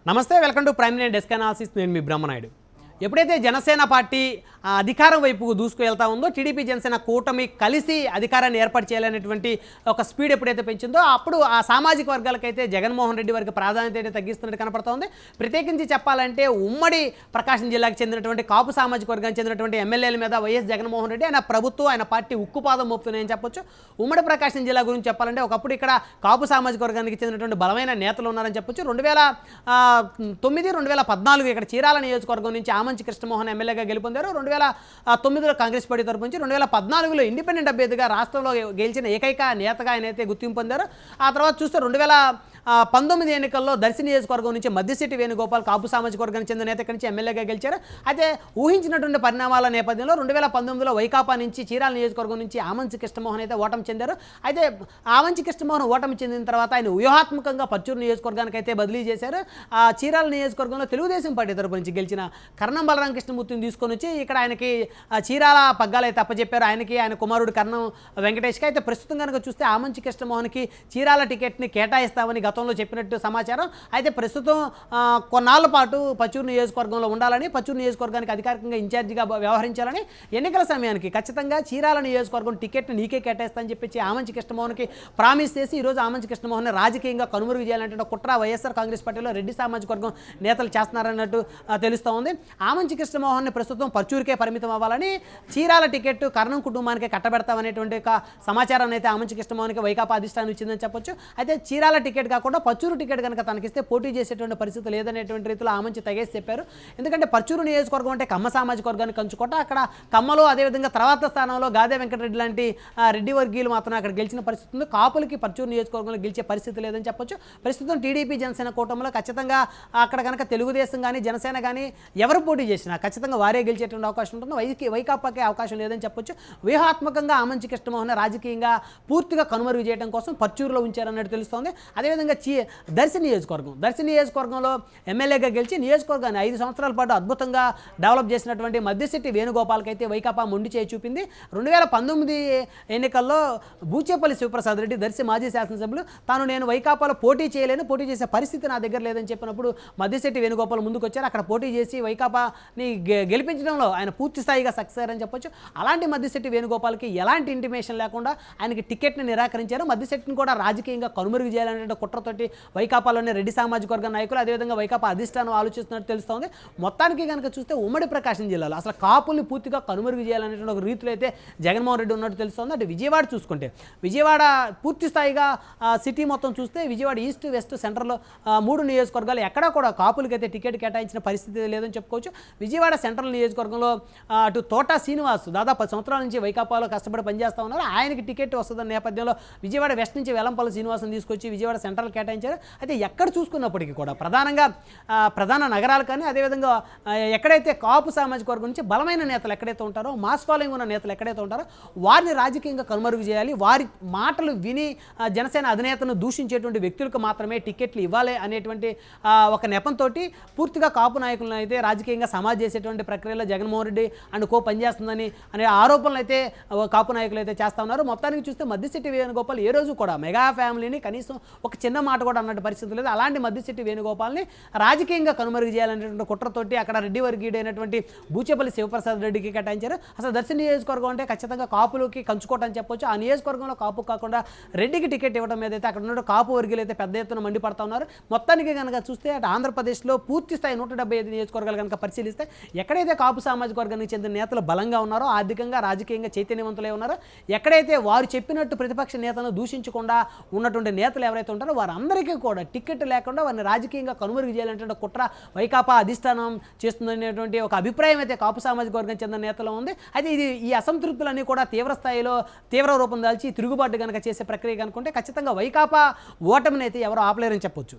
నమస్తే, welcome to prime line desk analysis. నేను మీ బ్రహ్మనాయుడు. ఎప్పుడైతే జనసేన పార్టీ అధికారం వైపుకు దూసుకువెళ్తా ఉందో, టీడీపీ జనసేన కూటమి కలిసి అధికారాన్ని ఏర్పాటు చేయాలనేటువంటి ఒక స్పీడ్ ఎప్పుడైతే పెంచిందో, అప్పుడు ఆ సామాజిక వర్గాలకైతే జగన్మోహన్ రెడ్డి వారికి ప్రాధాన్యత అయితే తగ్గిస్తున్నట్టు కనపడుతూ ఉంది. ప్రత్యేకించి చెప్పాలంటే ఉమ్మడి ప్రకాశం జిల్లాకు చెందినటువంటి కాపు సామాజిక వర్గానికి చెందినటువంటి ఎమ్మెల్యేల మీద వైఎస్ జగన్మోహన్ రెడ్డి ఆయన ప్రభుత్వం ఆయన పార్టీ ఉక్కుపాదం మోపుతున్నాయని చెప్పొచ్చు. ఉమ్మడి ప్రకాశం జిల్లా గురించి చెప్పాలంటే ఒకప్పుడు ఇక్కడ కాపు సామాజిక వర్గానికి చెందినటువంటి బలమైన నేతలు ఉన్నారని చెప్పొచ్చు. 2009, 2014 ఇక్కడ చీరాల నియోజకవర్గం నుంచి ఆమంచి కృష్ణమోహన్ ఎమ్మెల్యేగా గెలుపొందారు. 2009లో కాంగ్రెస్ పార్టీ తరపు నుంచి 2014లో ఇండిపెండెంట్ అభ్యర్థిగా రాష్ట్రంలో గెలిచిన ఏకైక నేతగా ఆయన అయితే గుర్తింపు పొందారు. ఆ తర్వాత చూస్తే 2019 ఎన్నికల్లో దర్శి నియోజకవర్గం నుంచి మద్దిశెట్టి వేణుగోపాల్ కాపు సామాజిక వర్గానికి చెందిన నేత ఇక్కడి నుంచి ఎమ్మెల్యేగా గెలిచారు. అయితే ఊహించినటువంటి పరిణామాల నేపథ్యంలో 2019లో వైకాపా నుంచి చీరాల నియోజకవర్గం నుంచి ఆమంచి కృష్ణమోహన్ అయితే ఓటమి చెందారు. అయితే ఆమంచి కృష్ణమోహన్ ఓటమి చెందిన తర్వాత ఆయన వ్యూహాత్మకంగా పర్చూరు నియోజకవర్గానికి అయితే బదిలీ చేశారు. ఆ చీరాల నియోజకవర్గంలో తెలుగుదేశం పార్టీ తరపు నుంచి గెలిచిన కర్ణం బలరాం కృష్ణమూర్తిని తీసుకొని వచ్చి ఇక్కడ ఆయనకి చీరాల పగ్గాలు అయితే అప్పచెప్పారు. ఆయనకి ఆయన కుమారుడు కర్ణం వెంకటేష్కి. అయితే ప్రస్తుతం కనుక చూస్తే ఆమంచి కృష్ణమోహన్కి చీరాల టికెట్ని కేటాయిస్తామని గతంలో చెప్పినట్టు సమాచారం. అయితే ప్రస్తుతం కొన్నాళ్ళ పాటు పర్చూరు నియోజకవర్గంలో ఉండాలని, పర్చూరు నియోజకవర్గానికి అధికారికంగా ఇన్ఛార్జిగా వ్యవహరించాలని, ఎన్నికల సమయానికి ఖచ్చితంగా చీరాల నియోజకవర్గం టికెట్ని నీకే కేటాయిస్తానని చెప్పి ఆమంచి కృష్ణమోహన్కి ప్రామిస్ చేసి ఈరోజు ఆమంచి కృష్ణమోహన్ రాజకీయంగా కనుమరుగు చేయాలంటే కుట్ర వైఎస్ఆర్ కాంగ్రెస్ పార్టీలో రెడ్డి సామాజిక వర్గం నేతలు చేస్తున్నారన్నట్టు తెలుస్తూ ఉంది. ఆమంచి కృష్ణమోహన్ని ప్రస్తుతం పర్చూరుకే పరిమితం అవ్వాలని, చీరాల టికెట్ కర్ణం కుటుంబానికి కట్టబెడతామనేటువంటి ఒక సమాచారాన్ని అయితే ఆమంచి కృష్ణమోహన్కి వైకాపా అధిష్టానం ఇచ్చిందని చెప్పొచ్చు. అయితే చీరాల టికెట్ కాకుండా పర్చూరు టికెట్ కనుక తనకిస్తే పోటీ చేసేటువంటి పరిస్థితి లేదనేటువంటి రీతిలో ఆమంచి తెగేసి చెప్పారు. ఎందుకంటే పర్చూరు నియోజకవర్గం అంటే కమ్మ సామాజిక వర్గానికి కంచుకోట. అక్కడ కమ్మలో అదేవిధంగా తర్వాత స్థానంలో గాదే వెంకటరెడ్డి లాంటి రెడ్డి వర్గీయులు మాత్రం అక్కడ గెలిచిన పరిస్థితి ఉంది. కాపులకి పర్చూరు నియోజకవర్గంలో గెలిచే పరిస్థితి లేదని చెప్పొచ్చు. ప్రస్తుతం టీడీపీ జనసేన కూటమిలో ఖచ్చితంగా అక్కడ కనుక తెలుగుదేశం కానీ జనసేన కానీ ఎవరు పోటీ చేసినా ఖచ్చితంగా వారే గెలిచేటువంటి అవకాశం ఉంటుంది. వైకాపాకే అవకాశం లేదని చెప్పొచ్చు. వ్యూహాత్మకంగా ఆమంచి కృష్ణమోహన్ రాజకీయంగా పూర్తిగా కనుమరుగు చేయడం కోసం పర్చూరులో ఉంచారన్నట్టు తెలుస్తోంది. అదేవిధంగా దర్శి నియోజకవర్గంలో ఎమ్మెల్యేగా గెలిచి నియోజకవర్గాన్ని 5 సంవత్సరాల పాటు అద్భుతంగా డెవలప్ చేసినటువంటి మద్దిశెట్టి వేణుగోపాల్కి అయితే వైకాపా మొండి చేయి చూపింది. 2019 ఎన్నికల్లో బూచేపల్లి శివప్రసాద్ రెడ్డి దర్శి మాజీ శాసనసభ్యులు నేను వైకాపాలో పోటీ చేయలేను, పోటీ చేసే పరిస్థితి నా దగ్గర లేదని చెప్పినప్పుడు మద్దిశెట్టి వేణుగోపాల్ ముందుకు వచ్చారు. అక్కడ పోటీ చేసి వైకాపాని గెలిపించడంలో ఆయన పూర్తి స్థాయిగా సక్సెస్ అయ్యారని చెప్పొచ్చు. అలాంటి మద్దిశెట్టి వేణుగోపాల్కి ఎలాంటి ఇంటిమేషన్ లేకుండా ఆయనకి టికెట్ని నిరాకరించారు. మద్దిశెట్టిని కూడా రాజకీయంగా కనుమరుగు చేయాలనే కుట్రతోటి వైకాపాలోని రెడ్డి సామాజిక వర్గ నాయకులు అదేవిధంగా వైకాపా అధిష్టానం ఆలోచిస్తున్నట్టు తెలుస్తోంది. మొత్తానికి కనుక చూస్తే ఉమ్మడి ప్రకాశం జిల్లాలో అసలు కాపుల్ని పూర్తిగా కనుమరుగు చేయాలనేటువంటి ఒక రీతిలో అయితే జగన్మోహన్ రెడ్డి ఉన్నట్టు తెలుస్తోంది. అంటే విజయవాడ చూసుకుంటే విజయవాడ పూర్తి స్థాయిగా సిటీ మొత్తం చూస్తే విజయవాడ ఈస్ట్ వెస్ట్ సెంటర్లో 3 నియోజకవర్గాలు ఎక్కడా కూడా కాపులకి అయితే టికెట్ కేటాయించిన పరిస్థితి లేదని చెప్పుకోవచ్చు. విజయవాడ సెంట్రల్ నియోజకవర్గంలో అటు తోటా శ్రీనివాస్ దాదాపు 10 సంవత్సరాల నుంచి వైకాపాలో కష్టపడి పనిచేస్తూ ఉన్నారు. ఆయనకి టికెట్ వస్తుందన్న నేపథ్యంలో విజయవాడ వెస్ట్ నుంచి వెల్లంపల్లి శ్రీనివాసం తీసుకొచ్చి విజయవాడ సెంట్రల్ కేటాయించారు. అయితే ఎక్కడ చూసుకున్నప్పటికీ కూడా ప్రధానంగా ప్రధాన నగరాలు కానీ అదేవిధంగా ఎక్కడైతే కాపు సామాజిక వర్గం నుంచి బలమైన నేతలు ఎక్కడైతే ఉంటారో, మాస్ ఫాలోయింగ్ ఉన్న నేతలు ఎక్కడైతే ఉంటారో వారిని రాజకీయంగా కనుమరుగు చేయాలి. వారి మాటలు విని జనసేన అధినేతను దూషించేటువంటి వ్యక్తులకు మాత్రమే టికెట్లు ఇవ్వాలి అనేటువంటి ఒక నెపంతో పూర్తిగా కాపు నాయకులను అయితే రాజకీయంగా సమాజ్ చేసేటువంటి ప్రక్రియలో జగన్మోహన్ రెడ్డి అండ్ కో పనిచేస్తుందని అనే ఆరోపణలు అయితే కాపు నాయకులు అయితే చేస్తూ ఉన్నారు. మొత్తానికి చూస్తే మద్దిశెట్టి వేణుగోపాల్ ఏ రోజు కూడా మెగా ఫ్యామిలీని కనీసం ఒక చిన్న మాట కూడా అన్నట్టు పరిస్థితి లేదు. అలాంటి మద్దిశెట్టి వేణుగోపాల్ని రాజకీయంగా కనుమరుగు చేయాలనేటువంటి కుట్రతోటి అక్కడ రెడ్డి వర్గీయుడైనటువంటి బూచేపల్లి శివప్రసాద్ రెడ్డికి కేటాయించారు. అసలు దర్శి నియోజకవర్గం అంటే ఖచ్చితంగా కాపులకి కంచుకోవటం చెప్పొచ్చు. ఆ నియోజకవర్గంలో కాపు కాకుండా రెడ్డికి టికెట్ ఇవ్వడం మీద అయితే అక్కడ ఉన్న కాపు వర్గీయులు అయితే పెద్ద ఎత్తున మండిపడతా ఉన్నారు. మొత్తానికి కనుక చూస్తే అటు ఆంధ్రప్రదేశ్లో పూర్తి స్థాయి 175 నియోజకవర్గాలు కనుక పరిశీలిస్తే ఎక్కడైతే కాపు సామాజిక వర్గానికి చెందిన నేతలు బలంగా ఉన్నారో, ఆర్థికంగా రాజకీయంగా చైతన్యవంతులై ఉన్నారో, ఎక్కడైతే వారు చెప్పినట్టు ప్రతిపక్ష నేతలను దూషించకుండా ఉన్నటువంటి నేతలు ఎవరైతే ఉంటారో వారందరికీ కూడా టికెట్ లేకుండా వారిని రాజకీయంగా కనుమరుగు చేయాలంటే కుట్ర వైకాపా అధిష్టానం చేస్తుందనేటువంటి ఒక అభిప్రాయం అయితే కాపు సామాజిక వర్గం చెందిన నేతలో ఉంది. అయితే ఈ అసంతృప్తులన్నీ కూడా తీవ్ర రూపం దాల్చి తిరుగుబాటు కనుక చేసే ప్రక్రియ కనుకుంటే ఖచ్చితంగా వైకాపా ఓటమిని అయితే ఎవరు ఆపలేరని చెప్పొచ్చు.